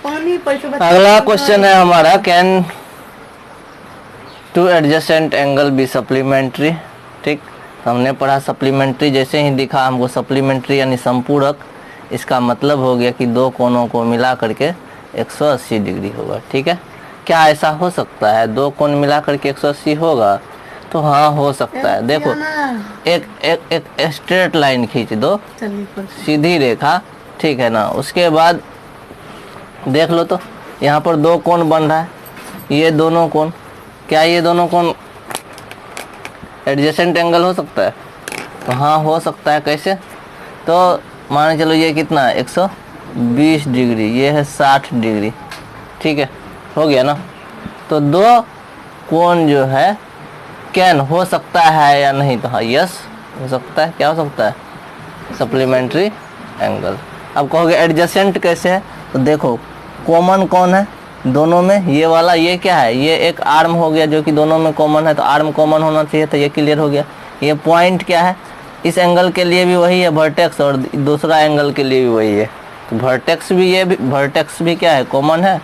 अगला क्वेश्चन है हमारा, can two adjacent angle be supplementary. ठीक, हमने पढ़ा सप्लीमेंट्री, जैसे ही दिखा हमको सप्लीमेंट्री यानी संपूरक, इसका मतलब हो गया कि दो कोणों को मिला करके 180 डिग्री होगा। ठीक है, क्या ऐसा हो सकता है दो कोण मिला करके 180 होगा? तो हाँ, हो सकता है। देखो, एक एक एक स्ट्रेट लाइन खींच दो, सीधी रेखा, ठीक है ना। उसके बाद देख लो तो यहाँ पर दो कोण बन रहा है, ये दोनों कोण, क्या ये दोनों कोण एडजेसेंट एंगल हो सकता है? तो हाँ, हो सकता है। कैसे? तो मान चलो ये कितना है 120 डिग्री, ये है 60 डिग्री। ठीक है, हो गया ना। तो दो कोण जो है कैन हो सकता है या नहीं? तो हाँ, यस हो सकता है। क्या हो सकता है? Supplementary angle. अब कहोगे एडजेसेंट कैसे है? तो देखो, कॉमन कौन है दोनों में? ये वाला, ये क्या है? ये एक आर्म हो गया जो कि दोनों में कॉमन है, तो आर्म कॉमन होना चाहिए, तो ये क्लियर हो गया। ये पॉइंट क्या है? इस एंगल के लिए भी वही है वर्टेक्स, और दूसरा एंगल के लिए भी वही है। तो वर्टेक्स भी, ये भी वर्टेक्स भी क्या है? कॉमन है,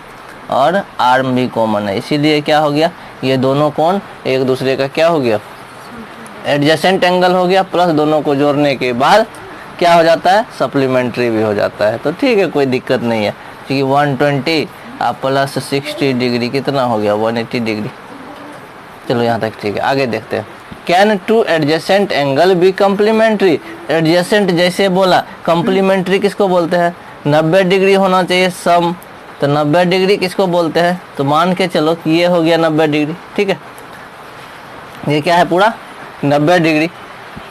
और आर्म भी कॉमन है। इसीलिए क्या हो गया? ये दोनों कोण एक दूसरे का क्या हो गया? एडजेसेंट एंगल हो गया। प्लस दोनों को जोड़ने के बाद क्या हो जाता है? सप्लीमेंट्री भी हो जाता है। तो ठीक है, कोई दिक्कत नहीं है, क्योंकि 120 प्लस 60 डिग्री कितना हो गया? 180 डिग्री। चलो यहाँ तक ठीक है, आगे देखते हैं। Can two adjacent angle be complementary? Adjacent जैसे बोला, कम्प्लीमेंट्री किसको बोलते हैं? 90 डिग्री होना चाहिए सम। तो 90 डिग्री किसको बोलते हैं? तो मान के चलो कि ये हो गया 90 डिग्री। ठीक है, ये क्या है? पूरा 90 डिग्री।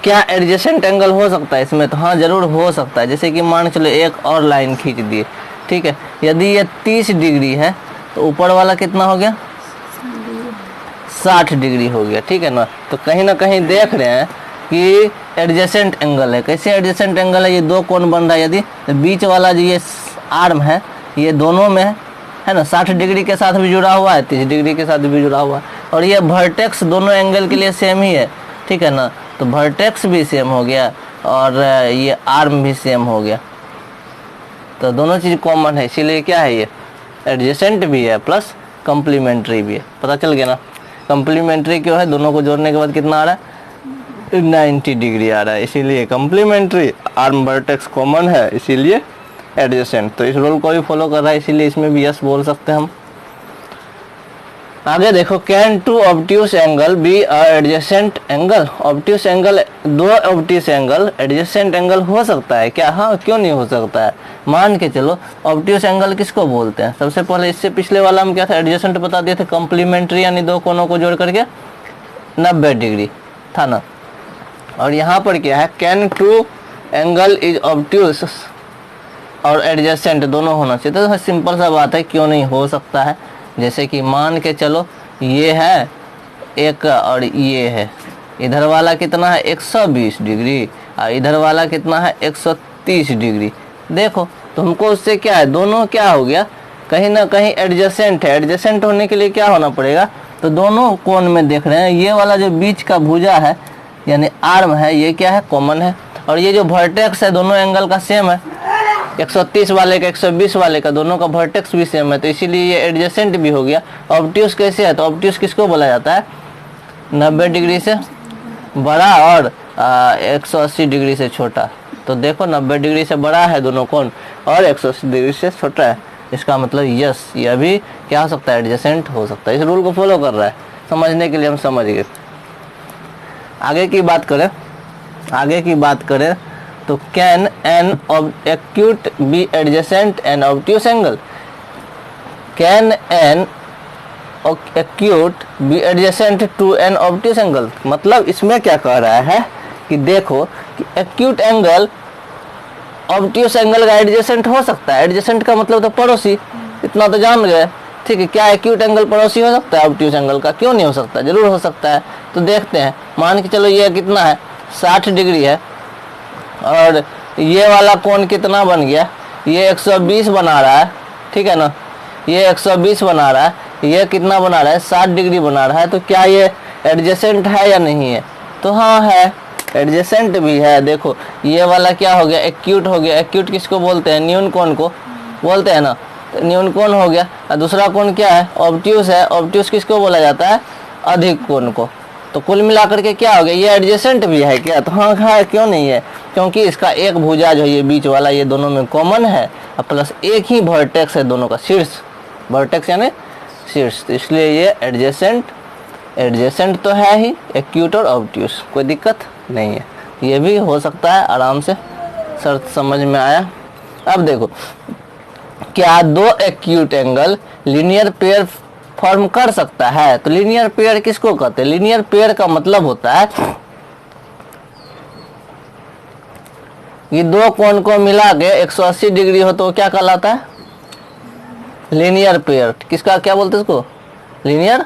क्या एडजेसेंट एंगल हो सकता है इसमें? तो हाँ, जरूर हो सकता है। जैसे कि मान चलो एक और लाइन खींच दिए, ठीक है। यदि ये 30 डिग्री है तो ऊपर वाला कितना हो गया? 60 डिग्री हो गया। ठीक है ना। तो कहीं ना कहीं देख रहे हैं कि एडजेसेंट एंगल है। कैसे एडजेसेंट एंगल है? ये दो कोण बन रहा है, यदि तो बीच वाला जो ये आर्म है ये दोनों में है ना, 60 डिग्री के साथ भी जुड़ा हुआ है, 30 डिग्री के साथ भी जुड़ा हुआ है, और ये वर्टेक्स दोनों एंगल के लिए सेम ही है। ठीक है ना। तो वर्टेक्स भी सेम हो गया और ये आर्म भी सेम हो गया, तो दोनों चीज़ कॉमन है, इसीलिए क्या है? ये एडजेसेंट भी है प्लस कम्प्लीमेंट्री भी है। पता चल गया ना। कम्प्लीमेंट्री क्यों है? दोनों को जोड़ने के बाद कितना आ रहा है? 90 डिग्री आ रहा है, इसीलिए कम्प्लीमेंट्री। आर्म वर्टेक्स कॉमन है, इसीलिए एडजेसेंट। तो इस रूल को भी फॉलो कर रहा है, इसीलिए इसमें भी यस बोल सकते हैं हम। आगे देखो, can two obtuse angle be adjacent angle? Obtuse angle, दो ऑब्ट्यूस एंगल एडजेसेंट एंगल हो सकता है क्या? हाँ, क्यों नहीं हो सकता है। मान के चलो, ऑब्ट्यूस एंगल किसको बोलते हैं? सबसे पहले इससे पिछले वाला हम क्या था? एडजेसेंट बता दिए थे, कम्प्लीमेंट्री यानी दो कोनों को जोड़ करके 90 डिग्री था ना। और यहाँ पर क्या है? Can two angle is obtuse और एडजेसेंट दोनों होना चाहिए। तो सिंपल सा बात है, क्यों नहीं हो सकता है। जैसे कि मान के चलो ये है एक और ये है, इधर वाला कितना है? 120 डिग्री, और इधर वाला कितना है? 130 डिग्री। देखो, तो हमको उससे क्या है? दोनों क्या हो गया? कहीं ना कहीं एडजेसेंट है। एडजेसेंट होने के लिए क्या होना पड़ेगा? तो दोनों कोण में देख रहे हैं, ये वाला जो बीच का भुजा है यानी आर्म है, ये क्या है? कॉमन है। और ये जो वर्टेक्स है दोनों एंगल का सेम है, 130 वाले का 120 वाले का, दोनों का वर्टेक्स भी सेम है, तो इसीलिए ये एडजेसेंट भी हो गया। ऑब्ट्यूस कैसे है? तो ऑब्ट्यूस किसको बोला जाता है? 90 डिग्री से बड़ा और 180 डिग्री से छोटा। तो देखो, 90 डिग्री से बड़ा है दोनों कोण और 180 डिग्री से छोटा है, इसका मतलब यस, यह भी क्या हो सकता है? एडजेसेंट हो सकता है। इस रूल को फॉलो कर रहा है, समझने के लिए हम समझ गए। आगे की बात करें तो can an acute be adjacent an obtuse angle? Can an acute be adjacent to an obtuse angle? मतलब इसमें क्या कह रहा है कि देखो कि एक्यूट एंगल ऑब्ट्यूस एंगल का एडजेसेंट हो सकता है। एडजेसेंट का मतलब तो पड़ोसी, इतना तो जान गए। ठीक है, क्या एक्यूट एंगल पड़ोसी हो सकता है ऑब्ट्यूस एंगल का? क्यों नहीं हो सकता? जरूर हो सकता है। तो देखते हैं, मान के चलो ये कितना है? 60 डिग्री है, और ये वाला कोण कितना बन गया? ये 120 बना रहा है। ठीक है ना, ये 120 बना रहा है, ये कितना बना रहा है? 60 डिग्री बना रहा है। तो क्या ये एडजेसेंट है या नहीं है? तो हाँ है, एडजेसेंट भी है। देखो, ये वाला क्या हो गया? एक्यूट हो गया। एक्यूट किसको बोलते हैं? न्यून कोण को बोलते हैं ना। तो न्यून कोण हो गया। और दूसरा कोण क्या है, ऑब्ट्यूस है। ऑब्ट्यूस किसको बोला जाता है, अधिक कोण को। तो कुल मिलाकर के क्या हो गया, ये एडजेसेंट भी है क्या, तो हाँ है, क्यों नहीं है, क्योंकि इसका एक भुजा जो ये बीच वाला ये दोनों में कॉमन है और प्लस एक ही वर्टेक्स है दोनों का, शीर्ष वर्टेक्स यानी शीर्ष, तो इसलिए ये एडजेसेंट तो है ही, एक्यूट और ऑब्ट्यूस, कोई दिक्कत नहीं है। ये भी हो सकता है आराम से, शर्त समझ में आया। अब देखो, क्या दो acute angle linear pair form कर सकता है, तो लीनियर पेयर किसको कहते हैं, लीनियर पेयर का मतलब होता है कि दो कोण को मिला के 180 डिग्री हो तो क्या कहलाता है, लीनियर पेयर। किसका क्या बोलते हैं इसको, लीनियर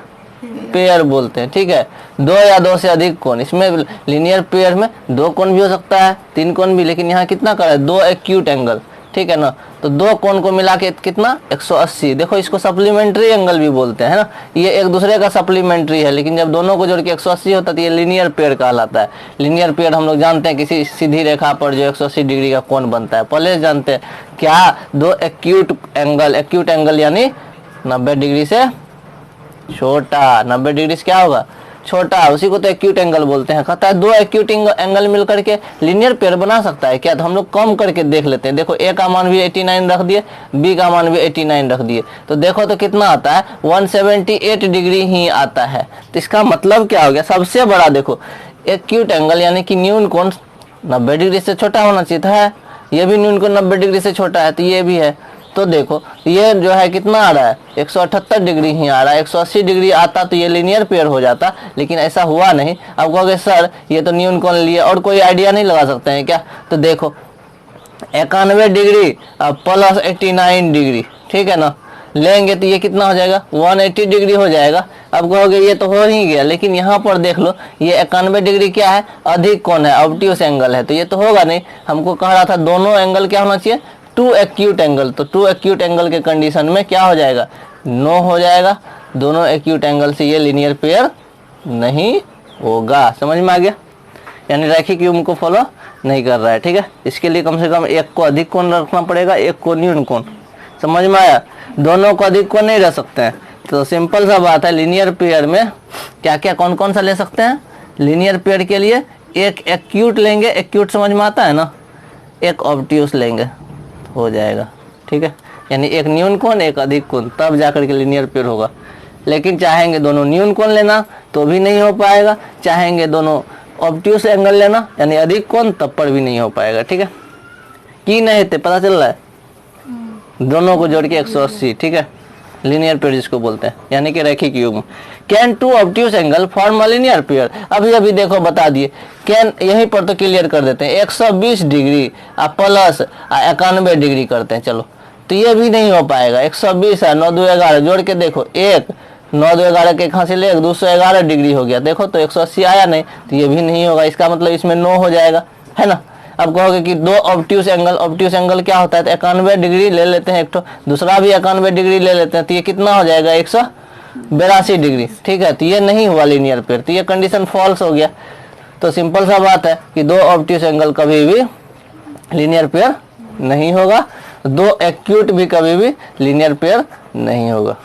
पेयर बोलते हैं, ठीक है। दो या दो से अधिक कोण, इसमें लीनियर पेयर में दो कोण भी हो सकता है, तीन कोण भी, लेकिन यहाँ कितना कर रहा है, दो एक्यूट एंगल, ठीक है ना। तो दो कोण को मिला के कितना 180, देखो इसको सप्लीमेंट्री एंगल भी बोलते हैं ना, ये एक दूसरे का सप्लीमेंट्री है, लेकिन जब दोनों को जोड़ के 180 होता है तो ये लीनियर पेयर कहलाता है। लीनियर पेयर हम लोग जानते हैं किसी सीधी रेखा पर जो 180 डिग्री का कोण बनता है, पहले जानते हैं क्या, दो एक्यूट एंगल यानी 90 डिग्री से छोटा, 90 डिग्री से क्या होगा, छोटा, उसी को तो एक्यूट एंगल बोलते हैं। कहता है दो एक्यूट एंगल मिलकर के लीनियर पेयर बना सकता है क्या, तो हम लोग कम करके देख लेते हैं। देखो ए का मान भी 89 रख दिए, बी का मान भी 89 रख दिए, तो देखो तो कितना आता है, 178 डिग्री ही आता है। तो इसका मतलब क्या हो गया, सबसे बड़ा देखो एक्यूट एंगल यानी कि न्यून कोण 90 डिग्री से छोटा होना चाहिए था, ये भी न्यून कोण 90 डिग्री से छोटा है, तो ये भी है। तो देखो ये जो है कितना आ रहा है, 178 डिग्री ही आ रहा है, 180 डिग्री आता तो ये लीनियर पेयर हो जाता, लेकिन ऐसा हुआ नहीं। अब कहोगे सर ये तो न्यून कोण लिए, और कोई आइडिया नहीं लगा सकते हैं क्या, तो देखो 91 डिग्री प्लस 89 डिग्री, ठीक है ना, लेंगे तो ये कितना हो जाएगा, 180 डिग्री हो जाएगा। अब कहोगे ये तो हो ही गया, लेकिन यहाँ पर देख लो ये 91 डिग्री क्या है, अधिक कोण है, ऑब्ट्यूस एंगल है, तो ये तो होगा नहीं। हमको कह रहा था दोनों एंगल क्या होना चाहिए, टू एक्यूट एंगल, तो टू एक्यूट एंगल के कंडीशन में क्या हो जाएगा, नो हो जाएगा। दोनों एक्यूट एंगल से ये लीनियर पेयर नहीं होगा, समझ में आ गया, यानी रैखिक युग्म को फॉलो नहीं कर रहा है, ठीक है। इसके लिए कम से कम एक को अधिक कोण रखना पड़ेगा, एक को न्यून कोण, समझ में आया, दोनों को अधिक कोण नहीं रख सकते हैं। तो सिंपल सा बात है, लीनियर पेयर में क्या क्या कौन कौन सा ले सकते हैं, लीनियर पेयर के लिए एक एक्यूट लेंगे, एक्यूट समझ में आता है ना, एक ऑब्ट्यूस लेंगे, हो जाएगा, ठीक है, यानी एक न्यून कोण एक अधिक कोण, तब जाकर के लीनियर पेयर होगा। लेकिन चाहेंगे दोनों न्यून कोण लेना तो भी नहीं हो पाएगा, चाहेंगे दोनों ऑब्ट्यूस एंगल लेना यानी अधिक कोण, तब पर भी नहीं हो पाएगा, ठीक है। की नहीं थे पता चल रहा है, दोनों को जोड़ के 180, ठीक है, लीनियर पेयर जिसको बोलते हैं, यानी कि रैखिक युग्म। Can two obtuse angle form a linear pair, अभी देखो बता दिए, कैन यहीं पर तो क्लियर कर देते हैं, 120 डिग्री प्लस 91 डिग्री करते हैं, चलो तो ये भी नहीं हो पाएगा। 120 है, 9 2 11 जोड़ के देखो, एक 9 2 11 के कहाँ से ले 211 डिग्री हो गया, देखो तो 180 आया नहीं, तो ये भी नहीं होगा, इसका मतलब इसमें 9 हो जाएगा, है ना। अब कहोगे कि दो ऑब्ट्यूस एंगल क्या होता है, तो 91 डिग्री ले लेते हैं एक तो, दूसरा भी 91 डिग्री ले लेते हैं, तो ये कितना हो जाएगा 182 डिग्री, ठीक है। तो ये नहीं हुआ लीनियर पेयर, तो ये कंडीशन फॉल्स हो गया। तो सिंपल सा बात है कि दो ऑब्ट्यूस एंगल कभी भी लीनियर पेयर नहीं होगा, दो एक्यूट भी कभी भी लीनियर पेयर नहीं होगा,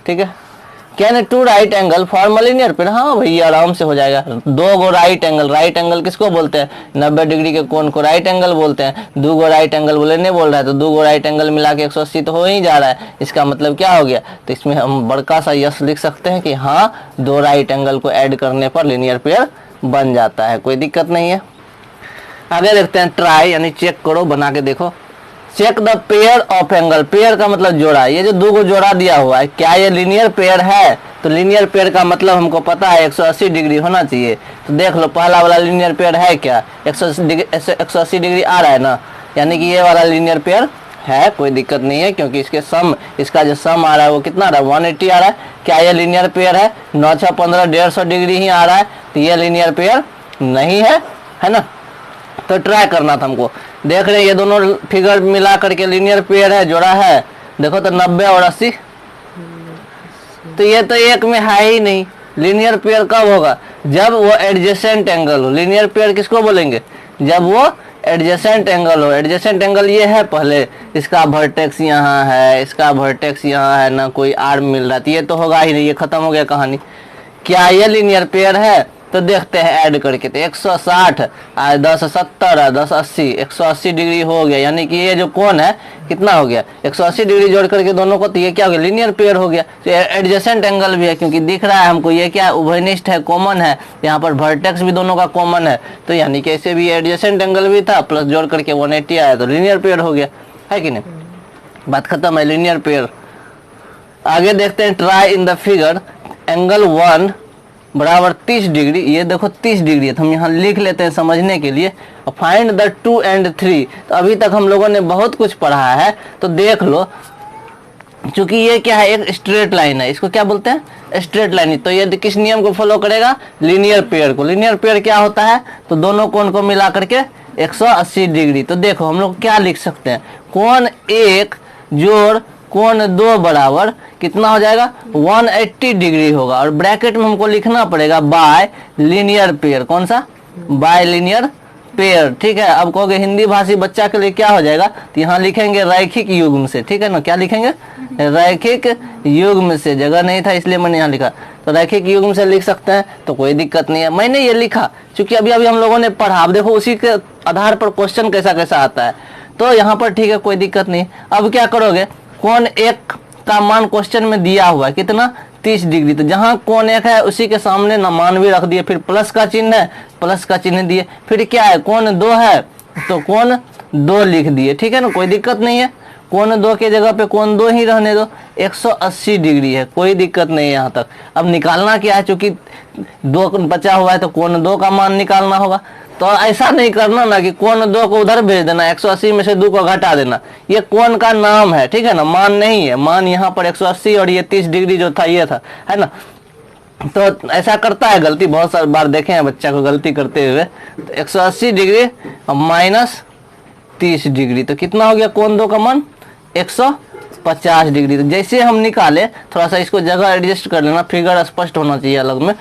ठीक है। Can two right angle form a linear pair, हाँ भैया आराम से हो जाएगा। दो गो राइट एंगल किसको बोलते हैं, 90 डिग्री के कोण को राइट एंगल बोलते हैं। दो गो राइट एंगल बोले नहीं बोल रहा है, तो दो गो राइट एंगल मिला के 180 तो हो ही जा रहा है, इसका मतलब क्या हो गया, तो इसमें हम बड़का सा यस लिख सकते हैं कि हाँ दो राइट एंगल को ऐड करने पर लीनियर पेयर बन जाता है, कोई दिक्कत नहीं है। आगे देखते हैं, ट्राई यानी चेक करो, बना के देखो। Check the pair of angle, pair का मतलब जोड़ा, ये जो दो को जोड़ा दिया हुआ है क्या ये लीनियर पेयर है, तो लीनियर पेयर का मतलब हमको पता है 180 डिग्री होना चाहिए। तो देख लो पहला वाला लीनियर पेयर है क्या, 180 डिग्री आ रहा है ना, यानी कि ये वाला लीनियर पेयर है, कोई दिक्कत नहीं है, क्योंकि इसके सम, इसका जो सम आ रहा है वो कितना आ रहा है, 180 आ रहा है। क्या ये लीनियर पेयर है, 9 6 15 150 डिग्री ही आ रहा है, तो ये लीनियर पेयर नहीं है, है ना। तो ट्राई करना था हमको, देख रहे हैं ये दोनों फिगर मिला करके लीनियर पेयर है, जोड़ा है, देखो तो 90 और 80, तो ये तो एक में है ही नहीं। लीनियर पेयर कब होगा, जब वो एडजेसेंट एंगल हो। लीनियर पेयर किसको बोलेंगे, जब वो एडजेसेंट एंगल हो, एडजेसेंट एंगल ये है पहले, इसका वर्टेक्स यहाँ है, इसका वर्टेक्स यहाँ है, ना कोई आर्म मिल रहा है, तो ये तो होगा ही नहीं, ये खत्म हो गया कहानी। क्या ये लीनियर पेयर है? तो देखते हैं ऐड करके, तो 160 10 70 10 80 180 डिग्री हो गया, यानी कि ये जो कोण है कितना हो गया 180 डिग्री जोड़ करके दोनों को, तो ये क्या हो गया लीनियर पेयर हो गया। तो एडजेसेंट एंगल भी है क्योंकि दिख रहा है हमको, ये क्या उभयनिष्ठ है, कॉमन है, यहाँ पर वर्टेक्स भी दोनों का कॉमन है, तो यानी कि ऐसे भी एडजेसेंट एंगल भी था प्लस जोड़ करके 180 आया, तो लीनियर पेयर हो गया, है कि नहीं? बात खत्म है, लीनियर पेयर। आगे देखते हैं, try in the figure angle 1 बराबर 30 डिग्री, ये देखो 30 डिग्री है, तो हम यहाँ लिख लेते हैं समझने के लिए। फाइंड द 2 and 3, तो अभी तक हम लोगों ने बहुत कुछ पढ़ा है, तो देख लो, चूंकि ये क्या है एक स्ट्रेट लाइन है, इसको क्या बोलते हैं स्ट्रेट लाइन, तो ये किस नियम को फॉलो करेगा लीनियर पेयर को। लीनियर पेयर क्या होता है, तो दोनों कोण को मिला करके 180 डिग्री। तो देखो हम लोग क्या लिख सकते हैं, कोण 1 जोड़ कोण 2 बराबर कितना हो जाएगा 180 डिग्री होगा, और ब्रैकेट में हमको लिखना पड़ेगा बाय लीनियर पेयर, कौन सा बाय लीनियर पेयर, ठीक है। अब कहोगे हिंदी भाषी बच्चा के लिए क्या हो जाएगा, तो यहाँ लिखेंगे रैखिक युग्म से, ठीक है ना, क्या लिखेंगे रैखिक युग्म से, जगह नहीं था इसलिए मैंने यहाँ लिखा, तो रैखिक युग्म से लिख सकते हैं, तो कोई दिक्कत नहीं है। मैंने ये लिखा क्योंकि अभी अभी हम लोगों ने पढ़ा, अब देखो उसी के आधार पर क्वेश्चन कैसा कैसा आता है, तो यहाँ पर ठीक है कोई दिक्कत नहीं। अब क्या करोगे, कोण 1 का मान क्वेश्चन में दिया हुआ है कितना 30 डिग्री, तो जहां कोण 1 है उसी के सामने ना मान भी रख दिए, फिर प्लस का चिन्ह है प्लस का चिन्ह दिए, फिर क्या है कोण 2 है तो कोण 2 लिख दिए, ठीक है ना, कोई दिक्कत नहीं है। कोण 2 के जगह पे कोण 2 ही रहने दो, 180 डिग्री है, कोई दिक्कत नहीं है यहाँ तक। अब निकालना क्या है, चूंकि 2 बचा हुआ है तो कोण 2 का मान निकालना होगा, तो ऐसा नहीं करना ना कि कोण 2 को उधर भेज देना, 180 में से 2 को घटा देना, ये कोण का नाम है, ठीक है ना, मान नहीं है, मान यहाँ पर 180 और ये 30 डिग्री जो था ये था, है ना। तो ऐसा करता है गलती, बहुत सारी बार देखे हैं बच्चा को गलती करते हुए। तो 180 डिग्री माइनस 30 डिग्री, तो कितना हो गया कोण 2 का मान 150 डिग्री। तो जैसे हम निकाले, थोड़ा सा इसको जगह एडजस्ट कर लेना, फिगर स्पष्ट होना चाहिए अलग में,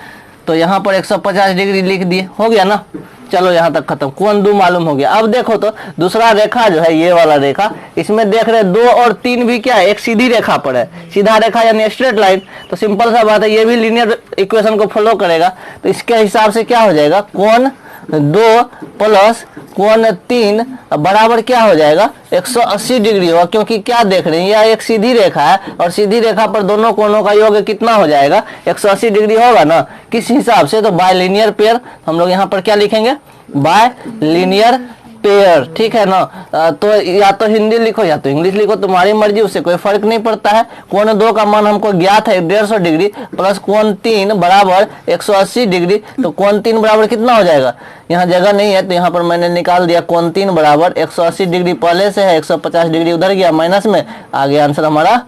तो यहाँ पर 150 डिग्री लिख दिए, हो गया ना। चलो यहाँ तक खत्म, कोण 2 मालूम हो गया। अब देखो तो दूसरा रेखा जो है ये वाला रेखा, इसमें देख रहे 2 और 3 भी क्या है एक सीधी रेखा पर है, सीधा रेखा यानी स्ट्रेट लाइन, तो सिंपल सा बात है ये भी लीनियर इक्वेशन को फॉलो करेगा। तो इसके हिसाब से क्या हो जाएगा, कोण 2 प्लस कोण 3 बराबर क्या हो जाएगा 180 डिग्री होगा, क्योंकि क्या देख रहे हैं यह एक सीधी रेखा है और सीधी रेखा पर दोनों कोणों का योग कितना हो जाएगा 180 डिग्री होगा ना। किस हिसाब से, तो बाय लीनियर पेयर, हम लोग यहाँ पर क्या लिखेंगे बाय लीनियर पेयर, ठीक है ना। तो या तो हिंदी लिखो या तो इंग्लिश लिखो, तुम्हारी मर्जी, उससे कोई फर्क नहीं पड़ता है। कोण 2 का मान हमको ज्ञात है 150 डिग्री प्लस कोण 3 बराबर 180 डिग्री, तो कोण 3 बराबर कितना हो जाएगा, यहाँ जगह नहीं है तो यहाँ पर मैंने निकाल दिया, कोण 3 बराबर 180 डिग्री पहले से है, 150 डिग्री उधर गया माइनस में, आ गया आंसर हमारा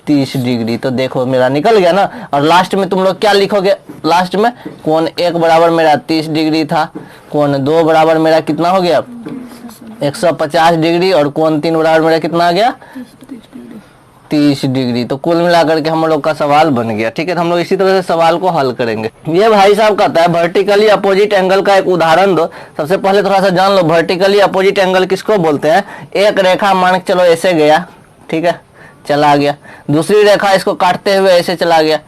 30 डिग्री। तो देखो मेरा निकल गया ना। और लास्ट में तुम लोग क्या लिखोगे, लास्ट में कोण 1 बराबर मेरा 30 डिग्री था, कोण 2 बराबर मेरा कितना हो गया 150 डिग्री, और कोण 3 बराबर मेरा कितना आ गया 30 डिग्री। तो कुल मिलाकर के हम लोग का सवाल बन गया, ठीक है। तो हम लोग इसी तरह से सवाल को हल करेंगे। ये भाई साहब कहता है वर्टिकली अपोजिट एंगल का एक उदाहरण दो। सबसे पहले थोड़ा सा जान लो वर्टिकली अपोजिट एंगल किसको बोलते हैं। एक रेखा मान के चलो ऐसे गया, ठीक है, चला गया, दूसरी रेखा इसको काटते हुए ऐसे चला गया,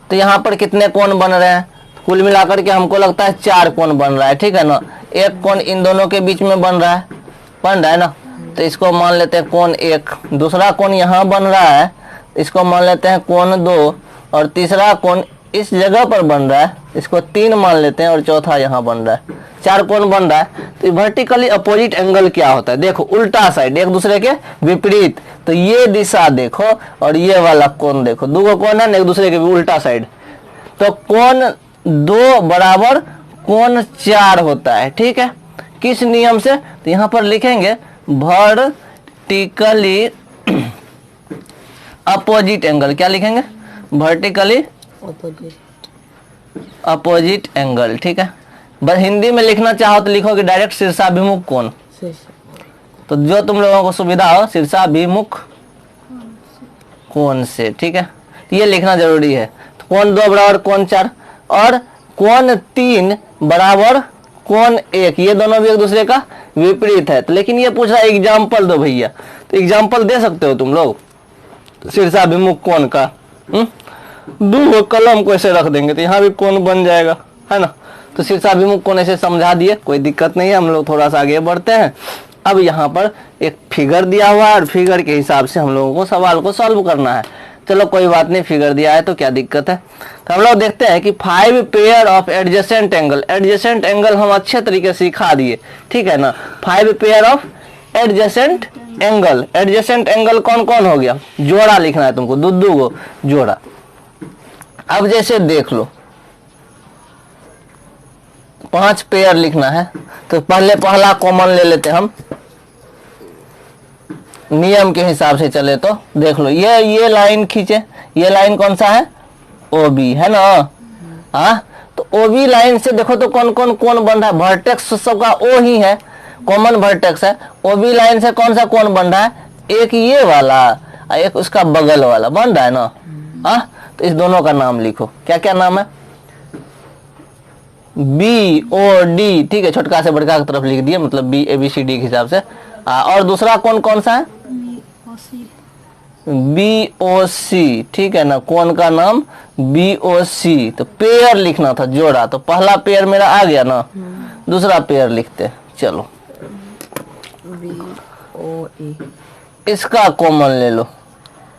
तो यहाँ पर कितने कोण बन रहे हैं, कुल मिलाकर के हमको लगता है 4 कोण बन रहा है, ठीक है ना। एक कोण इन दोनों के बीच में बन रहा है ना, तो इसको मान लेते हैं कोण 1, दूसरा कोण यहाँ बन रहा है, इसको मान लेते हैं कोण 2, और तीसरा कोण इस जगह पर बन रहा है, इसको 3 मान लेते हैं, और चौथा यहाँ बन रहा है, 4 कोण बन रहा है। तो वर्टिकली अपोजिट एंगल क्या होता है, देखो उल्टा साइड एक दूसरे के विपरीत, तो ये दिशा देखो और ये वाला कोण देखो, 2 कोण है एक दूसरे के उल्टा साइड, तो कोण 2 बराबर कोण 4 होता है, ठीक है। किस नियम से, तो यहाँ पर लिखेंगे वर्टिकली अपोजिट एंगल, क्या लिखेंगे वर्टिकली अपोजिट एंगल, ठीक है। बस हिंदी में लिखना चाहो तो लिखोगे डायरेक्ट शीर्षाभिमुख कोण, तो जो तुम लोगों को सुविधा हो शीर्षाभिमुख कोण से, ठीक है, ये लिखना जरूरी है। तो कोण 2 बराबर कोण 4 और कोण 3 बराबर कोण एक, ये दोनों भी एक दूसरे का विपरीत है। तो लेकिन ये पूछ रहा है एग्जाम्पल दो भैया, तो एग्जाम्पल दे सकते हो तुम लोग शीर्षाभिमुख कोण का? दो कलम को ऐसे रख देंगे तो यहाँ भी कोण बन जाएगा, है ना। तो शीर्षाभिमुख कोण ऐसे समझा दिए, कोई दिक्कत नहीं है। हम लोग थोड़ा सा आगे बढ़ते हैं। अब यहाँ पर एक फिगर दिया हुआ है और फिगर के हिसाब से हम लोगों को सवाल को सॉल्व करना है। चलो कोई बात नहीं, फिगर दिया है तो क्या दिक्कत है। तो हम लोग देखते हैं कि 5 pair of adjacent angle, adjacent angle हम अच्छे तरीके से सिखा दिए, ठीक है ना। 5 pair of adjacent angle, adjacent angle कौन कौन हो गया, जोड़ा लिखना है तुमको, दो को जोड़ा। अब जैसे देख लो 5 पेयर लिखना है, तो पहले पहला कॉमन ले लेते हम, नियम के हिसाब से चले तो देख लो, ये लाइन खींचे, ये लाइन कौन सा है, OB है ना। हाँ, तो OB लाइन से देखो तो कौन कौन कोण बन रहा है, वर्टेक्स सबका O ही है, कॉमन वर्टेक्स है। OB लाइन से कौन सा कोण बन रहा है, एक ये वाला और एक उसका बगल वाला बन रहा है ना। हाँ, तो इस दोनों का नाम लिखो, क्या क्या नाम है, BOD, ठीक है, छोटका से बड़का की तरफ लिख दिया, मतलब ABCD के हिसाब से। और दूसरा कौन कौन सा है, BOC, ठीक है ना, कौन का नाम BOC। तो पेयर लिखना था, जोड़ा। तो पहला पेयर मेरा आ गया ना, दूसरा पेयर लिखते हैं, चलो BOE, इसका कॉमन ले लो।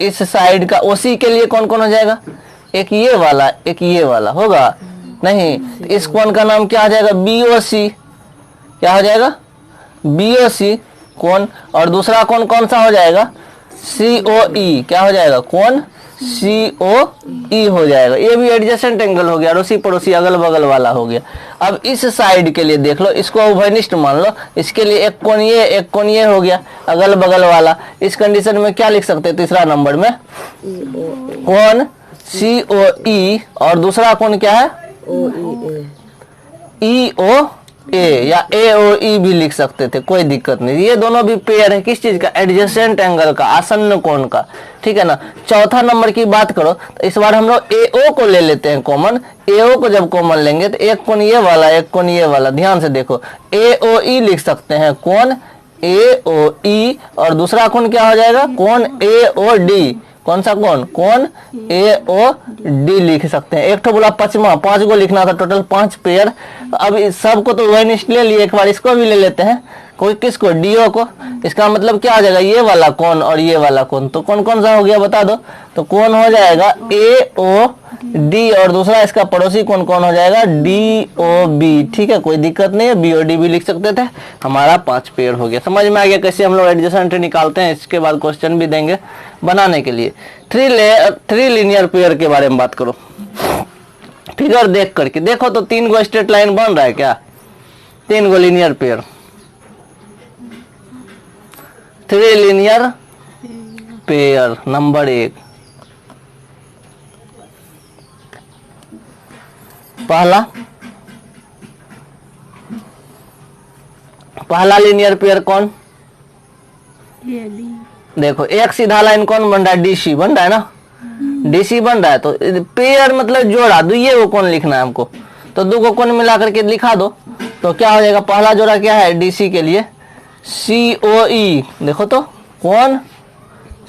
इस साइड का OC के लिए कौन कौन हो जाएगा, एक ये वाला, एक ये वाला होगा नहीं। तो इस कोण का नाम क्या आ जाएगा, BOC, क्या हो जाएगा, BOC कोण। और दूसरा कोण कौन सा हो जाएगा, COE, क्या हो जाएगा, कोण COE हो जाएगा। ये भी एडजेसेंट एंगल हो गया, अड़ोसी पड़ोसी अगल बगल वाला हो गया। अब इस साइड के लिए देख लो, इसको उभयनिष्ठ मान लो, इसके लिए एक कोण ये हो गया अगल बगल वाला। इस कंडीशन में क्या लिख सकते हैं, तीसरा नंबर में कोण COE, और दूसरा कोण क्या है, EOA या AOE भी लिख सकते थे, कोई दिक्कत नहीं। ये दोनों भी पेयर है, किस चीज का, एडजेसेंट एंगल का, आसन्न कोण का, ठीक है ना। चौथा नंबर की बात करो तो इस बार हम लोग AO को ले लेते हैं कॉमन। AO को जब कॉमन लेंगे तो एक कोण ये वाला, एक कोण ये वाला, ध्यान से देखो, AOE लिख सकते हैं, कोण AOE। और दूसरा कोण क्या हो जाएगा, कोण AOD, कौन सा कोण, कोण AOD लिख सकते हैं। एक तो बोला पचमा, 5 को लिखना था, टोटल 5 पेयर। अब इस सब को तो उभयनिष्ठ ले लिए, एक बार इसको भी ले लेते हैं, कोई किसको, DO को। इसका मतलब क्या आ जाएगा, ये वाला कोण और ये वाला कोण। तो कौन कौन सा हो गया बता दो, तो कोण हो जाएगा AOD, और दूसरा इसका पड़ोसी कोण कौन हो जाएगा, DOB, ठीक है, कोई दिक्कत नहीं है, BOD भी लिख सकते थे। हमारा 5 पेयर हो गया। समझ में आ गया कैसे हम लोग एडजेसेंट निकालते हैं। इसके बाद क्वेश्चन भी देंगे बनाने के लिए। 3 लीनियर पेयर के बारे में बात करो। फिगर देख करके देखो तो 3 गो स्ट्रेट लाइन बन रहा है क्या, 3 go linear pair, 3 linear pair. Number 1, पहला लीनियर पेयर कौन, देखो एक सीधा लाइन कौन बन रहा है, DC बन रहा है ना, DC बन रहा है। तो पेयर मतलब जोड़ा, दुइये को कौन लिखना है हमको, तो 2 को कौन मिला करके लिखा दो। तो क्या हो जाएगा, पहला जोड़ा क्या है DC के लिए, COE, देखो तो कौन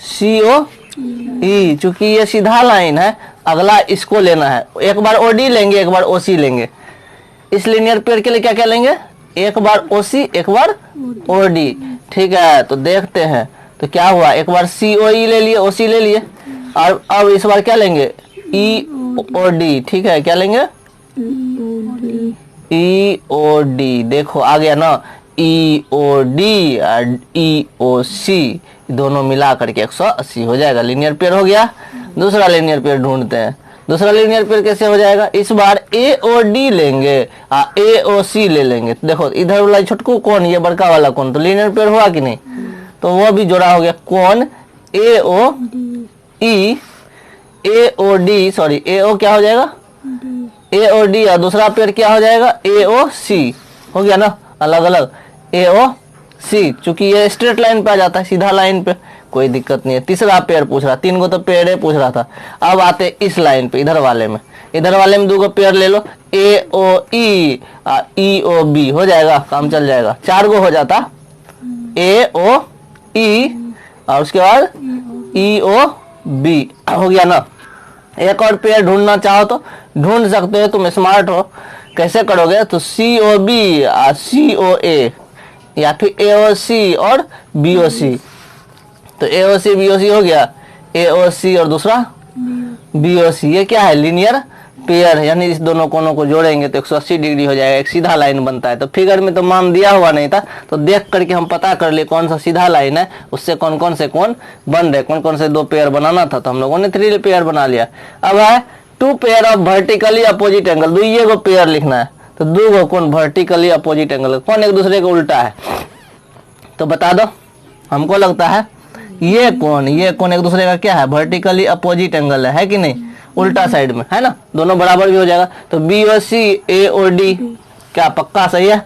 COE, चूंकि ये सीधा लाइन है, अगला इसको लेना है। एक बार OD लेंगे, एक बार OC लेंगे। इस लीनियर पेयर के लिए क्या क्या लेंगे, एक बार OC, एक बार OD, ठीक है। तो देखते हैं तो क्या हुआ, एक बार COE ले लिए, OC ले लिए, और अब इस बार क्या लेंगे, EOD, ठीक है, क्या लेंगे, EOD। देखो आ गया ना, EOD और EOC दोनों मिला करके 180 हो जाएगा, लीनियर पेयर हो गया। दूसरा लीनियर पेयर ढूंढते हैं। दूसरा लीनियर पेयर कैसे हो जाएगा, इस बार AOD लेंगे और AOC ले लेंगे। देखो इधर वाला छोटकू कौन, ये बड़का वाला कौन, तो लीनियर पेयर हुआ कि नहीं, तो वो भी जोड़ा हो गया। कौन AOD, सॉरी AO क्या हो जाएगा, AOD, और दूसरा पेयर क्या हो जाएगा, AOC हो गया ना, अलग अलग AOC। चूंकि ये स्ट्रेट लाइन पे आ जाता है, सीधा लाइन पे, कोई दिक्कत नहीं है। तीसरा पेयर पूछ रहा, 3 को तो पेयर है पूछ रहा था। अब आते इस लाइन पे, इधर वाले में 2 को पेयर ले लो, ए ओ ई ई ओ बी हो जाएगा, काम चल जाएगा। 4 को हो जाता ए ओ ई और उसके बाद ई ओ बी हो गया ना। एक और पेयर ढूंढना चाहो तो ढूंढ सकते हो, तुम स्मार्ट हो। कैसे करोगे तो सी ओ बी सी ओ ए या फिर ए ओ सी और बी ओ सी। तो ए ओ सी बी ओ सी हो गया, ए ओ सी और दूसरा बी ओ सी। ये क्या है, लीनियर पेयर है, यानी इस दोनों कोनों को जोड़ेंगे तो 180 डिग्री हो जाएगा, एक सीधा लाइन बनता है। तो फिगर में तो मान दिया हुआ नहीं था, तो देख करके हम पता कर लिए कौन सा सीधा लाइन है, उससे कौन कौन से कोण बन रहे, कौन कौन से 2 पेयर बनाना था, तो हम लोगों ने 3 पेयर बना लिया। अब है 2 pair of vertically opposite angle, 2 को पेयर लिखना है, तो 2 को कोण वर्टिकली अपोजिट एंगल, कौन एक दूसरे को उल्टा है, तो बता दो। हमको लगता है ये कोण एक दूसरे का क्या है, वर्टिकली अपोजिट एंगल है कि नहीं, उल्टा साइड में है ना, दोनों बराबर भी हो जाएगा। तो बी ओ सी ए ओ डी, क्या पक्का सही है?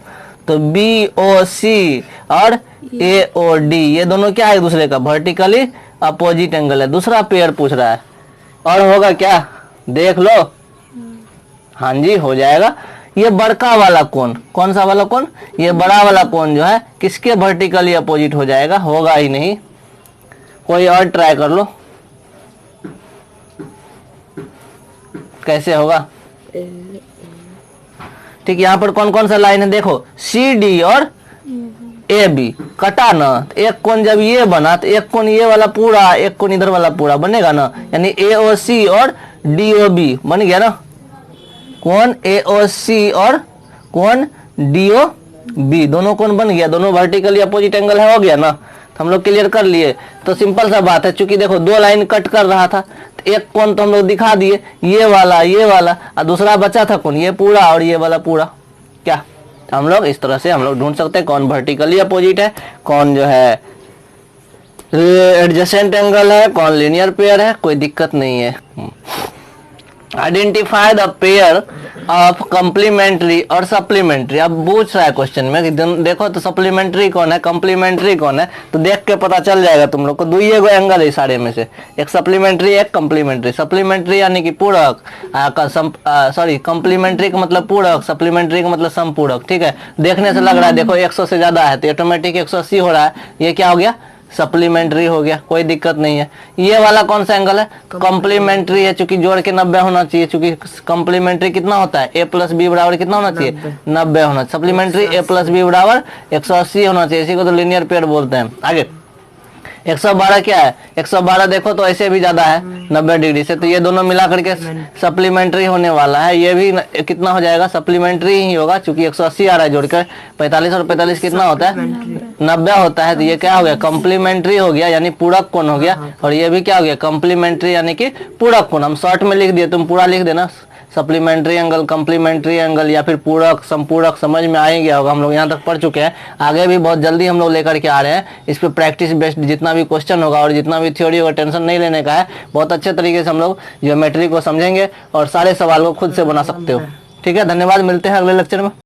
तो बी ओ सी और ए ओ डी ये दोनों क्या है एक दूसरे का, वर्टिकली अपोजिट एंगल है। दूसरा पेयर पूछ रहा है, और होगा क्या, देख लो। हाँ जी, हो जाएगा। ये बड़का वाला कोण, कौन सा वाला कोण, ये बड़ा वाला कोण जो है किसके वर्टिकली अपोजिट हो जाएगा, होगा ही नहीं। कोई और ट्राई कर लो, कैसे होगा। ठीक, यहाँ पर कौन कौन सा लाइन है देखो, सी डी और ए बी कटा ना, एक कोण जब ये बना तो एक कोण ये वाला पूरा, एक कोण इधर वाला पूरा बनेगा ना, यानी ए ओ सी और डी ओ बी बन गया ना, कोण ए ओ सी और कोण डी ओ बी, दोनों कोण बन गया, दोनों वर्टिकली अपोजिट एंगल है, हो गया ना। तो हम लोग क्लियर कर लिए। तो सिंपल सा बात है, चूंकि देखो 2 लाइन कट कर रहा था, तो एक कोण तो हम लोग दिखा दिए, ये वाला और दूसरा बचा था कोण ये पूरा और ये वाला पूरा, क्या हम लोग इस तरह से हम लोग ढूंढ सकते हैं कौन वर्टिकली अपोजिट है, कौन जो है एडजेसेंट एंगल है, कौन लीनियर पेयर है, कोई दिक्कत नहीं है। Identify the pair of complementary और सप्लीमेंट्री। अब पूछ रहा है क्वेश्चन में कि देखो तो सप्लीमेंट्री कौन है, कम्प्लीमेंट्री कौन है, तो देख के पता चल जाएगा तुम लोग को। 2 एंगल है सारे में से, एक सप्लीमेंट्री एक कम्प्लीमेंट्री। सप्लीमेंट्री यानी कि पूरक, सॉरी कम्प्लीमेंट्री का मतलब पूरक, सप्लीमेंट्री का मतलब समपूरक। ठीक है, देखने से लग रहा है देखो 100 से ज्यादा है तो ऑटोमेटिक 180 हो रहा है, ये क्या हो गया, सप्लीमेंट्री हो गया, कोई दिक्कत नहीं है। ये वाला कौन सा एंगल है, कॉम्प्लीमेंट्री है, चूंकि जोड़ के 90 होना चाहिए, चूंकि कॉम्प्लीमेंट्री कितना होता है, ए प्लस बी बराबर कितना होना चाहिए, 90 होना। सप्लीमेंट्री ए प्लस बी बराबर 180 होना चाहिए, इसी को तो लीनियर पेयर बोलते हैं। आगे 112 क्या है, 112 देखो तो ऐसे भी ज्यादा है 90 डिग्री से, तो ये दोनों मिला करके सप्लीमेंट्री होने वाला है। ये भी कितना हो जाएगा, सप्लीमेंट्री ही होगा, चूंकि 180 आ रहा है जोड़कर, 45 और 45 कितना होता है, 90 होता है। तो ये क्या हो गया, कॉम्प्लीमेंट्री हो गया, यानी पूरक कोण हो गया। और ये भी क्या हो गया, कॉम्प्लीमेंट्री यानी कि पूरक कोण। हम शॉर्ट में लिख दिए, तुम पूरा लिख देना, सप्लीमेंट्री एंगल, कम्प्लीमेंट्री एंगल या फिर पूरक संपूरक, समझ में आ ही गया होगा। हम लोग यहाँ तक पढ़ चुके हैं, आगे भी बहुत जल्दी हम लोग लेकर के आ रहे हैं। इस पे प्रैक्टिस बेस्ड जितना भी क्वेश्चन होगा और जितना भी थ्योरी होगा, टेंशन नहीं लेने का है। बहुत अच्छे तरीके से हम लोग ज्योमेट्री को समझेंगे और सारे सवाल को खुद से बना सकते हो। ठीक है, धन्यवाद, मिलते हैं अगले लेक्चर में।